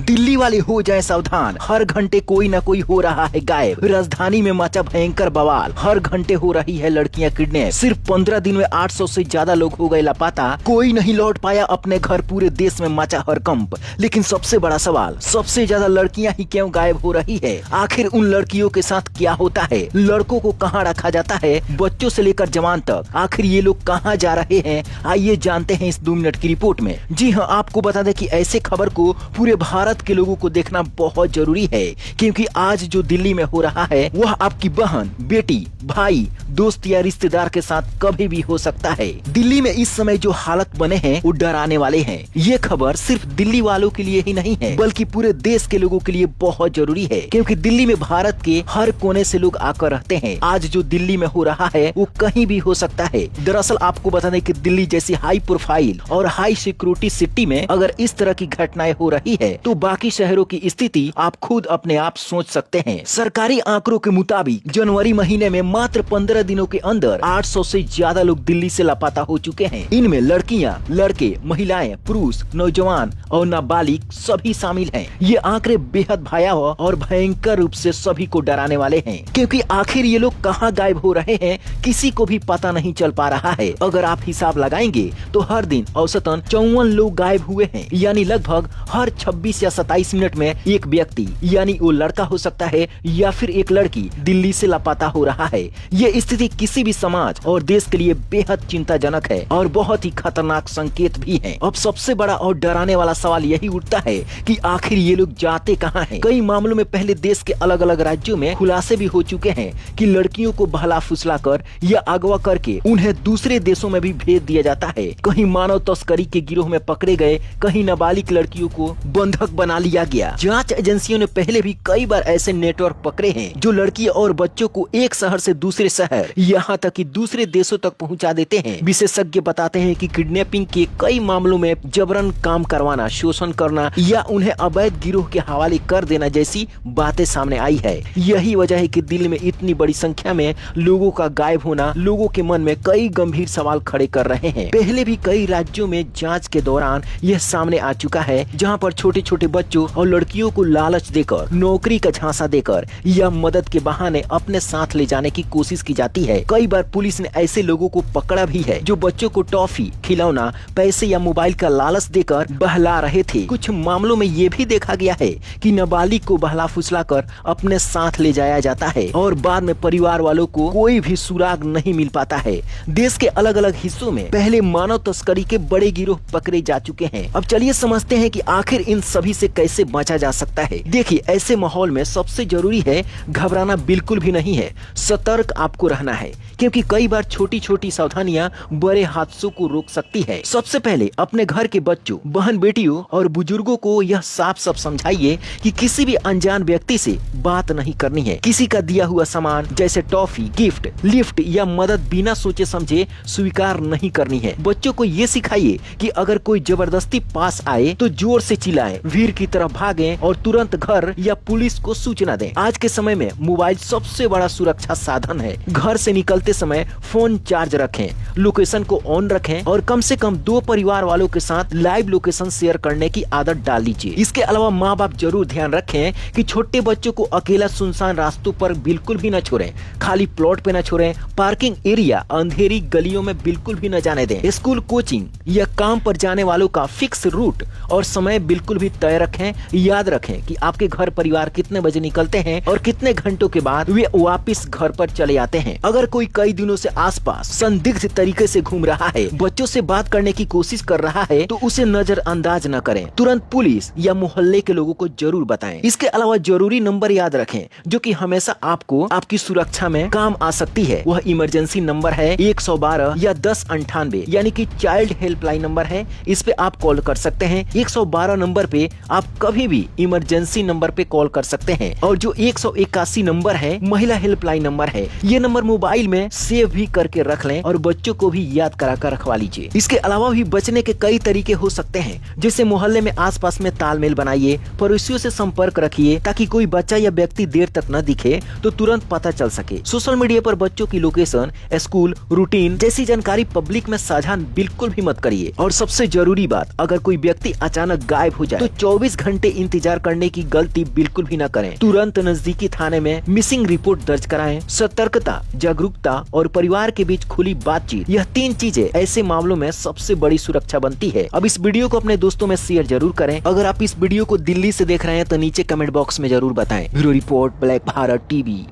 दिल्ली वाले हो जाएं सावधान, हर घंटे कोई न कोई हो रहा है गायब। राजधानी में मचा भयंकर बवाल, हर घंटे हो रही है लड़कियां किडनैप। सिर्फ 15 दिन में 800 से ज्यादा लोग हो गए लापता, कोई नहीं लौट पाया अपने घर। पूरे देश में मचा हड़कंप। लेकिन सबसे बड़ा सवाल, सबसे ज्यादा लड़कियां ही क्यों गायब हो रही है? आखिर उन लड़कियों के साथ क्या होता है? लड़कों को कहाँ रखा जाता है, बच्चों से लेकर जवान तक? आखिर ये लोग कहाँ जा रहे हैं? आइए जानते हैं इस 2 मिनट की रिपोर्ट में। जी हाँ, आपको बता दें कि ऐसे खबर को पूरे भारत के लोगों को देखना बहुत जरूरी है, क्योंकि आज जो दिल्ली में हो रहा है वह आपकी बहन, बेटी, भाई, दोस्त या रिश्तेदार के साथ कभी भी हो सकता है। दिल्ली में इस समय जो हालत बने हैं वो डराने वाले हैं। ये खबर सिर्फ दिल्ली वालों के लिए ही नहीं है, बल्कि पूरे देश के लोगों के लिए बहुत जरूरी है, क्योंकि दिल्ली में भारत के हर कोने से लोग आकर रहते हैं। आज जो दिल्ली में हो रहा है वो कहीं भी हो सकता है। दरअसल आपको बता दें कि दिल्ली जैसी हाई प्रोफाइल और हाई सिक्योरिटी सिटी में अगर इस तरह की घटनाएं हो रही है तो बाकी शहरों की स्थिति आप खुद अपने आप सोच सकते हैं। सरकारी आंकड़ों के मुताबिक जनवरी महीने में मात्र 15 दिनों के अंदर 800 से ज्यादा लोग दिल्ली से लापता हो चुके हैं। इनमें लड़कियां, लड़के, महिलाएं, पुरुष, नौजवान और नाबालिग सभी शामिल हैं। ये आंकड़े बेहद भयावह और भयंकर रूप से सभी को डराने वाले हैं, क्योंकि आखिर ये लोग कहां गायब हो रहे हैं किसी को भी पता नहीं चल पा रहा है। अगर आप हिसाब लगाएंगे तो हर दिन औसतन 54 लोग गायब हुए हैं, यानी लगभग हर 26 या 27 मिनट में एक व्यक्ति, यानी वो लड़का हो सकता है या फिर एक लड़की, दिल्ली से लापता हो रहा है। ये स्थिति किसी भी समाज और देश के लिए बेहद चिंताजनक है और बहुत ही खतरनाक संकेत भी है। अब सबसे बड़ा और डराने वाला सवाल यही उठता है कि आखिर ये लोग जाते कहाँ हैं? कई मामलों में पहले देश के अलग अलग राज्यों में खुलासे भी हो चुके हैं कि लड़कियों को बहला फुसला कर या अगवा करके उन्हें दूसरे देशों में भी भेज दिया जाता है। कहीं मानव तस्करी के गिरोह में पकड़े गए, कहीं नाबालिग लड़कियों को बंधक बना लिया गया। जांच एजेंसियों ने पहले भी कई बार ऐसे नेटवर्क पकड़े हैं जो लड़कियों और बच्चों को एक शहर से दूसरे शहर, यहाँ तक कि दूसरे देशों तक पहुँचा देते हैं। विशेषज्ञ बताते हैं कि किडनैपिंग के कई मामलों में जबरन काम करवाना, शोषण करना या उन्हें अवैध गिरोह के हवाले कर देना जैसी बातें सामने आई है। यही वजह है कि दिल्ली में इतनी बड़ी संख्या में लोगों का गायब होना लोगों के मन में कई गंभीर सवाल खड़े कर रहे हैं। पहले भी कई राज्यों में जांच के दौरान यह सामने आ चुका है, जहां पर छोटे छोटे बच्चों और लड़कियों को लालच देकर, नौकरी का झांसा देकर या मदद के बहाने अपने साथ ले जाने की कोशिश की जाती है। कई बार पुलिस ने ऐसे लोगों को पकड़ा भी है जो बच्चों को टॉफी, खिलौना, पैसे या मोबाइल का लालच देकर बहला रहे थे। कुछ मामलों में ये भी देखा गया है कि नाबालिग को बहला फुसला कर अपने साथ ले जाया जाता है और बाद में परिवार वालों को कोई भी सुराग नहीं मिल पाता है। देश के अलग अलग हिस्सों में पहले मानव तस्करी के बड़े गिरोह पकड़े जा चुके हैं। अब चलिए समझते हैं कि आखिर इन सभी से कैसे बचा जा सकता है। देखिए, ऐसे माहौल में सबसे जरूरी है घबराना बिल्कुल भी नहीं है, सतर्क आपको रहना है, क्योंकि कई बार छोटी छोटी सावधानियां बड़े हादसों को रोक सकती है। सबसे पहले अपने घर के बच्चों, बहन बेटियों और बुजुर्गों को यह साफ साफ समझाइए कि किसी भी अनजान व्यक्ति से बात नहीं करनी है। किसी का दिया हुआ सामान जैसे टॉफी, गिफ्ट, लिफ्ट या मदद बिना सोचे समझे स्वीकार नहीं करनी है। बच्चों को ये सिखाइए कि अगर कोई जबरदस्ती पास आए तो जोर से चिल्लाएं, भीड़ की तरफ भागें और तुरंत घर या पुलिस को सूचना दें। आज के समय में मोबाइल सबसे बड़ा सुरक्षा साधन है। घर से निकलते समय फोन चार्ज रखें, लोकेशन को ऑन रखें और कम से कम 2 परिवार वालों के साथ लाइव लोकेशन शेयर करने की आदत डाल लीजिए। इसके अलावा माँ बाप जरूर ध्यान रखें कि छोटे बच्चों को अकेला सुनसान रास्तों पर बिल्कुल भी न छोड़ें, खाली प्लॉट पे न छोड़ें, पार्किंग एरिया, अंधेरी गलियों में बिल्कुल भी न जाने दें। स्कूल, कोचिंग या काम पर जाने वालों का फिक्स रूट और समय बिल्कुल भी तय रखें। याद रखें कि आपके घर परिवार कितने बजे निकलते हैं और कितने घंटों के बाद वे वापिस घर पर चले आते हैं। अगर कोई कई दिनों से आसपास संदिग्ध तरीके से घूम रहा है, बच्चों से बात करने की कोशिश कर रहा है, तो उसे नजरअंदाज न करें। तुरंत पुलिस या मोहल्ले के लोगों को जरूर बताएं। इसके अलावा जरूरी नंबर याद रखें जो कि हमेशा आपको आपकी सुरक्षा में काम आ सकती है। वह इमरजेंसी नंबर है 112 या 1098, यानी कि चाइल्ड हेल्पलाइन नंबर है। इस पे आप कॉल कर सकते हैं। 112 नंबर पे आप कभी भी इमरजेंसी नंबर पे कॉल कर सकते हैं। और जो 181 नंबर है महिला हेल्पलाइन नंबर है। ये नंबर मोबाइल में सेव भी करके रख लें और बच्चों को भी याद करा कर रखवा लीजिए। इसके अलावा भी बचने के कई तरीके हो सकते हैं, जैसे मोहल्ले में आसपास में तालमेल बनाइए, पड़ोसियों से संपर्क रखिए ताकि कोई बच्चा या व्यक्ति देर तक न दिखे तो तुरंत पता चल सके। सोशल मीडिया पर बच्चों की लोकेशन, स्कूल, रूटीन जैसी जानकारी पब्लिक में साझा बिल्कुल भी मत करिए। और सबसे जरूरी बात, अगर कोई व्यक्ति अचानक गायब हो जाए तो 24 घंटे इंतजार करने की गलती बिल्कुल भी न करें। तुरंत नजदीकी थाने में मिसिंग रिपोर्ट दर्ज कराएं। सतर्कता, जागरूकता और परिवार के बीच खुली बातचीत, यह 3 चीजें ऐसे मामलों में सबसे बड़ी सुरक्षा बनती है। अब इस वीडियो को अपने दोस्तों में शेयर जरूर करें। अगर आप इस वीडियो को दिल्ली से देख रहे हैं तो नीचे कमेंट बॉक्स में जरूर बताएं। Bureau report, black Bharat TV.